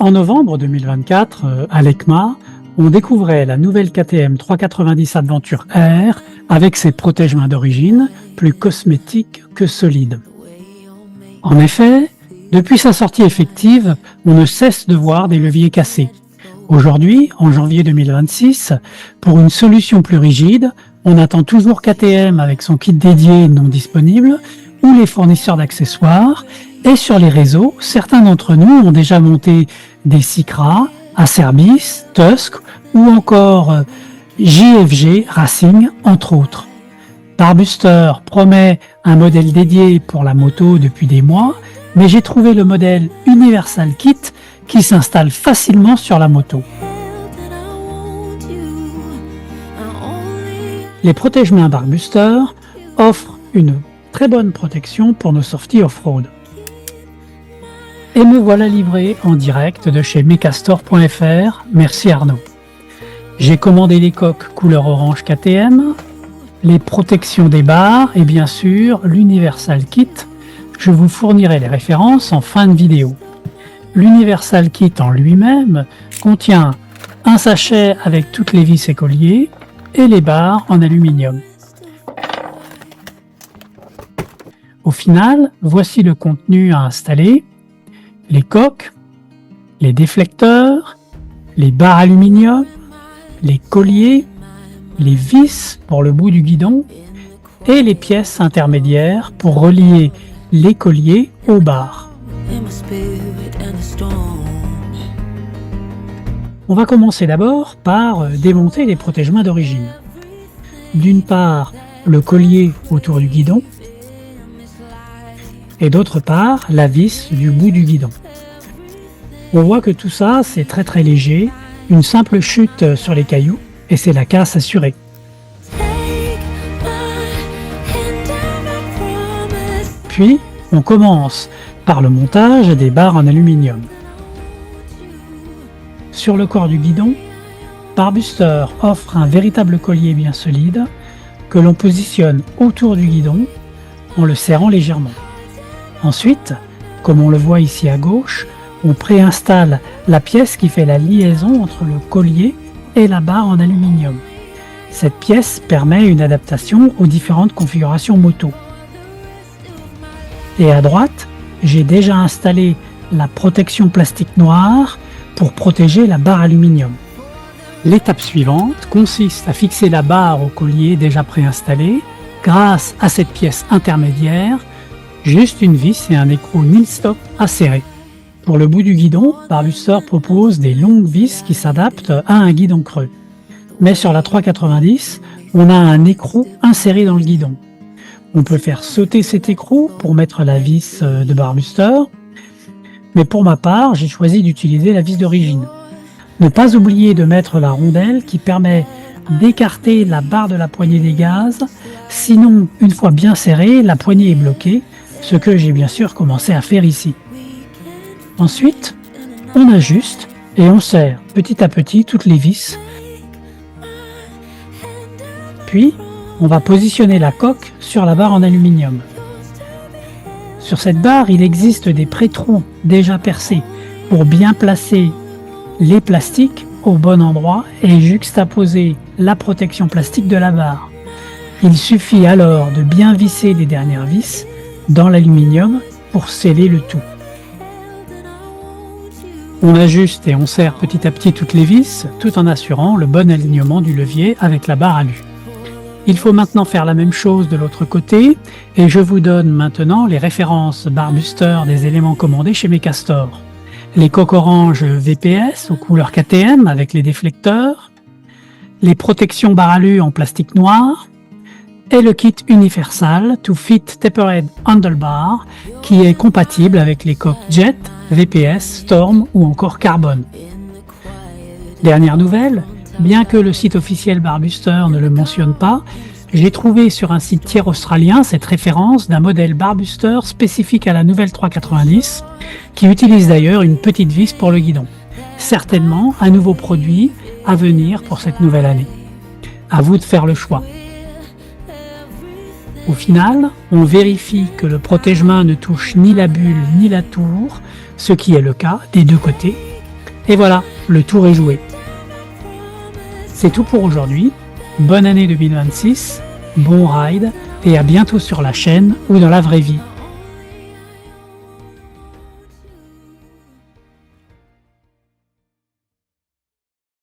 En novembre 2024, à l'ECMA, on découvrait la nouvelle KTM 390 Adventure R avec ses protège-mains d'origine, plus cosmétiques que solides. En effet, depuis sa sortie effective, on ne cesse de voir des leviers cassés. Aujourd'hui, en janvier 2026, pour une solution plus rigide, on attend toujours KTM avec son kit dédié non disponible ou les fournisseurs d'accessoires. Et sur les réseaux, certains d'entre nous ont déjà monté des Sycra, Acerbis, Tusk ou encore JFG Racing, entre autres. Barbuster promet un modèle dédié pour la moto depuis des mois, mais j'ai trouvé le modèle Universal Kit qui s'installe facilement sur la moto. Les protège-mains Barbuster offrent une très bonne protection pour nos sorties off-road. Et me voilà livré en direct de chez Mecastore.fr, merci Arnaud. J'ai commandé les coques couleur orange KTM, les protections des barres et bien sûr l'Universal Kit. Je vous fournirai les références en fin de vidéo. L'Universal Kit en lui-même contient un sachet avec toutes les vis et colliers et les barres en aluminium. Au final, voici le contenu à installer: les coques, les déflecteurs, les barres aluminium, les colliers, les vis pour le bout du guidon et les pièces intermédiaires pour relier les colliers aux barres. On va commencer d'abord par démonter les protège-mains d'origine. D'une part, le collier autour du guidon et d'autre part, la vis du bout du guidon. On voit que tout ça, c'est très léger, une simple chute sur les cailloux et c'est la casse assurée. Puis, on commence par le montage des barres en aluminium. Sur le corps du guidon, Barbuster offre un véritable collier bien solide que l'on positionne autour du guidon en le serrant légèrement. Ensuite, comme on le voit ici à gauche, on préinstalle la pièce qui fait la liaison entre le collier et la barre en aluminium. Cette pièce permet une adaptation aux différentes configurations moto. Et à droite, j'ai déjà installé la protection plastique noire pour protéger la barre aluminium. L'étape suivante consiste à fixer la barre au collier déjà préinstallé grâce à cette pièce intermédiaire, juste une vis et un écrou nil-stop à serrer. Pour le bout du guidon, Barbuster propose des longues vis qui s'adaptent à un guidon creux. Mais sur la 390, on a un écrou inséré dans le guidon. On peut faire sauter cet écrou pour mettre la vis de Barbuster, mais pour ma part, j'ai choisi d'utiliser la vis d'origine. Ne pas oublier de mettre la rondelle qui permet d'écarter la barre de la poignée des gaz, sinon, une fois bien serrée, la poignée est bloquée, ce que j'ai bien sûr commencé à faire ici. Ensuite, on ajuste et on serre petit à petit toutes les vis. Puis, on va positionner la coque sur la barre en aluminium. Sur cette barre, il existe des pré-trous déjà percés pour bien placer les plastiques au bon endroit et juxtaposer la protection plastique de la barre. Il suffit alors de bien visser les dernières vis dans l'aluminium pour sceller le tout. On ajuste et on serre petit à petit toutes les vis tout en assurant le bon alignement du levier avec la barre alu. Il faut maintenant faire la même chose de l'autre côté et je vous donne maintenant les références Barbuster des éléments commandés chez Mecastore. Les coques orange VPS aux couleurs KTM avec les déflecteurs, les protections barre alu en plastique noir et le kit Universal To Fit Tapered Handlebar qui est compatible avec les coques Jet, VPS, Storm ou encore Carbone. Dernière nouvelle, bien que le site officiel Barbuster ne le mentionne pas, j'ai trouvé sur un site tiers australien cette référence d'un modèle Barbuster spécifique à la nouvelle 390 qui utilise d'ailleurs une petite vis pour le guidon. Certainement un nouveau produit à venir pour cette nouvelle année. À vous de faire le choix. Au final, on vérifie que le protège-main ne touche ni la bulle ni la tour, ce qui est le cas des deux côtés. Et voilà, le tour est joué. C'est tout pour aujourd'hui. Bonne année 2026, bon ride et à bientôt sur la chaîne ou dans la vraie vie.